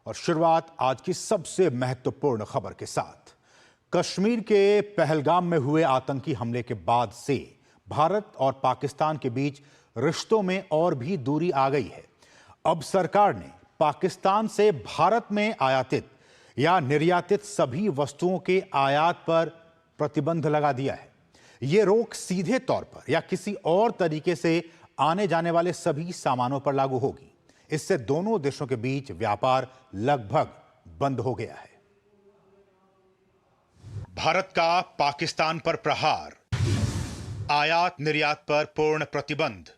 और शुरुआत आज की सबसे महत्वपूर्ण खबर के साथ। कश्मीर के पहलगाम में हुए आतंकी हमले के बाद से भारत और पाकिस्तान के बीच रिश्तों में और भी दूरी आ गई है। अब सरकार ने पाकिस्तान से भारत में आयातित या निर्यातित सभी वस्तुओं के आयात पर प्रतिबंध लगा दिया है। यह रोक सीधे तौर पर या किसी और तरीके से आने जाने वाले सभी सामानों पर लागू होगी। इससे दोनों देशों के बीच व्यापार लगभग बंद हो गया है। भारत का पाकिस्तान पर प्रहार, आयात निर्यात पर पूर्ण प्रतिबंध,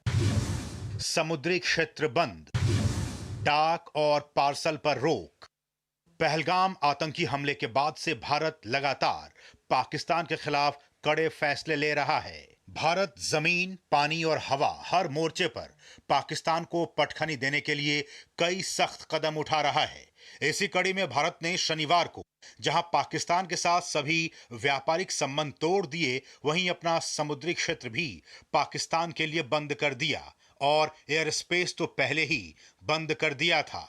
समुद्री क्षेत्र बंद, डाक और पार्सल पर रोक। पहलगाम आतंकी हमले के बाद से भारत लगातार पाकिस्तान के खिलाफ कड़े फैसले ले रहा है। भारत जमीन, पानी और हवा हर मोर्चे पर पाकिस्तान को पटखनी देने के लिए कई सख्त कदम उठा रहा है। इसी कड़ी में भारत ने शनिवार को जहां पाकिस्तान के साथ सभी व्यापारिक संबंध तोड़ दिए, वहीं अपना समुद्री क्षेत्र भी पाकिस्तान के लिए बंद कर दिया और एयर स्पेस तो पहले ही बंद कर दिया था।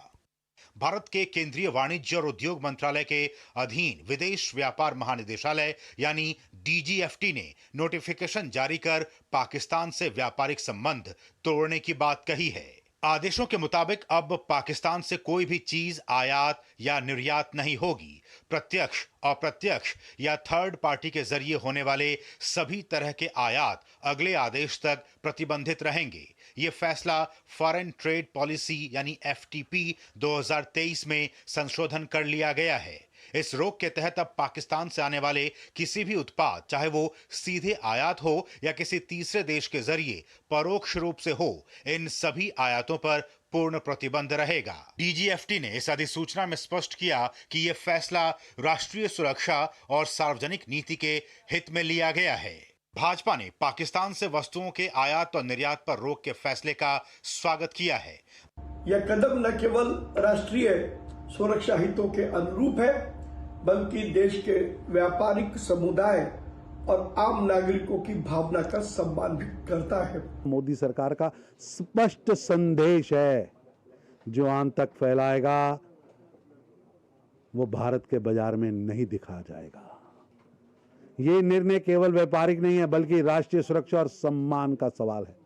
भारत के केंद्रीय वाणिज्य और उद्योग मंत्रालय के अधीन विदेश व्यापार महानिदेशालय यानी डीजीएफटी ने नोटिफिकेशन जारी कर पाकिस्तान से व्यापारिक संबंध तोड़ने की बात कही है। आदेशों के मुताबिक अब पाकिस्तान से कोई भी चीज आयात या निर्यात नहीं होगी। प्रत्यक्ष, अप्रत्यक्ष या थर्ड पार्टी के जरिए होने वाले सभी तरह के आयात अगले आदेश तक प्रतिबंधित रहेंगे। ये फैसला फॉरेन ट्रेड पॉलिसी यानी एफटीपी 2023 में संशोधन कर लिया गया है। इस रोक के तहत अब पाकिस्तान से आने वाले किसी भी उत्पाद, चाहे वो सीधे आयात हो या किसी तीसरे देश के जरिए परोक्ष रूप से हो, इन सभी आयातों पर पूर्ण प्रतिबंध रहेगा। डीजीएफटी ने इस अधिसूचना में स्पष्ट किया कि यह फैसला राष्ट्रीय सुरक्षा और सार्वजनिक नीति के हित में लिया गया है। भाजपा ने पाकिस्तान से वस्तुओं के आयात और निर्यात पर रोक के फैसले का स्वागत किया है। यह कदम न केवल राष्ट्रीय सुरक्षा हितों के अनुरूप है, बल्कि देश के व्यापारिक समुदाय और आम नागरिकों की भावना का सम्मान भी करता है। मोदी सरकार का स्पष्ट संदेश है, जो आंत तक फैलाएगा वो भारत के बाजार में नहीं दिखा जाएगा। ये निर्णय केवल व्यापारिक नहीं है, बल्कि राष्ट्रीय सुरक्षा और सम्मान का सवाल है।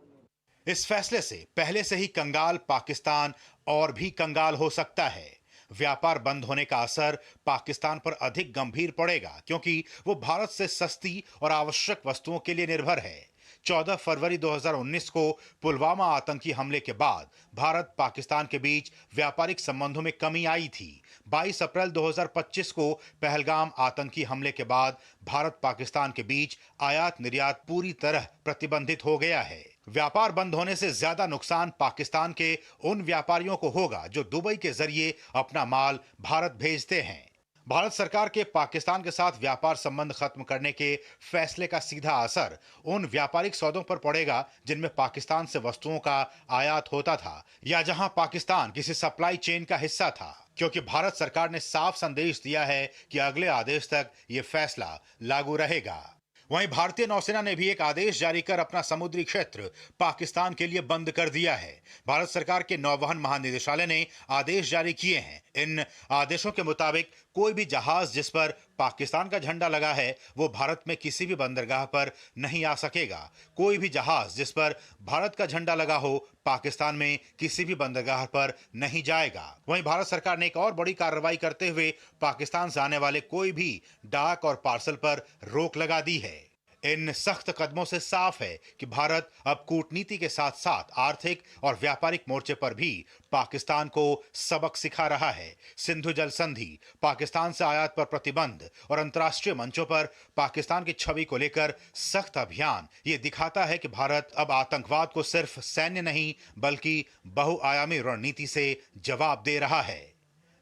इस फैसले से पहले से ही कंगाल पाकिस्तान और भी कंगाल हो सकता है। व्यापार बंद होने का असर पाकिस्तान पर अधिक गंभीर पड़ेगा, क्योंकि वो भारत से सस्ती और आवश्यक वस्तुओं के लिए निर्भर है। 14 फरवरी 2019 को पुलवामा आतंकी हमले के बाद भारत पाकिस्तान के बीच व्यापारिक संबंधों में कमी आई थी। 22 अप्रैल 2025 को पहलगाम आतंकी हमले के बाद भारत पाकिस्तान के बीच आयात निर्यात पूरी तरह प्रतिबंधित हो गया है। व्यापार बंद होने से ज्यादा नुकसान पाकिस्तान के उन व्यापारियों को होगा जो दुबई के जरिए अपना माल भारत भेजते हैं। भारत सरकार के पाकिस्तान के साथ व्यापार संबंध खत्म करने के फैसले का सीधा असर उन व्यापारिक सौदों पर पड़ेगा जिनमें पाकिस्तान से वस्तुओं का आयात होता था या जहां पाकिस्तान किसी सप्लाई चेन का हिस्सा था, क्योंकि भारत सरकार ने साफ संदेश दिया है कि अगले आदेश तक यह फैसला लागू रहेगा। वहीं भारतीय नौसेना ने भी एक आदेश जारी कर अपना समुद्री क्षेत्र पाकिस्तान के लिए बंद कर दिया है। भारत सरकार के नौवहन महानिदेशालय ने आदेश जारी किए हैं। इन आदेशों के मुताबिक कोई भी जहाज जिस पर पाकिस्तान का झंडा लगा है, वो भारत में किसी भी बंदरगाह पर नहीं आ सकेगा। कोई भी जहाज जिस पर भारत का झंडा लगा हो, पाकिस्तान में किसी भी बंदरगाह पर नहीं जाएगा। वहीं भारत सरकार ने एक और बड़ी कार्रवाई करते हुए पाकिस्तान से आने वाले कोई भी डाक और पार्सल पर रोक लगा दी है। इन सख्त कदमों से साफ है कि भारत अब कूटनीति के साथ साथ आर्थिक और व्यापारिक मोर्चे पर भी पाकिस्तान को सबक सिखा रहा है। सिंधु जल संधि, पाकिस्तान से आयात पर प्रतिबंध और अंतर्राष्ट्रीय मंचों पर पाकिस्तान की छवि को लेकर सख्त अभियान ये दिखाता है कि भारत अब आतंकवाद को सिर्फ सैन्य नहीं, बल्कि बहुआयामी रणनीति से जवाब दे रहा है।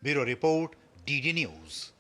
Bureau report, DD news.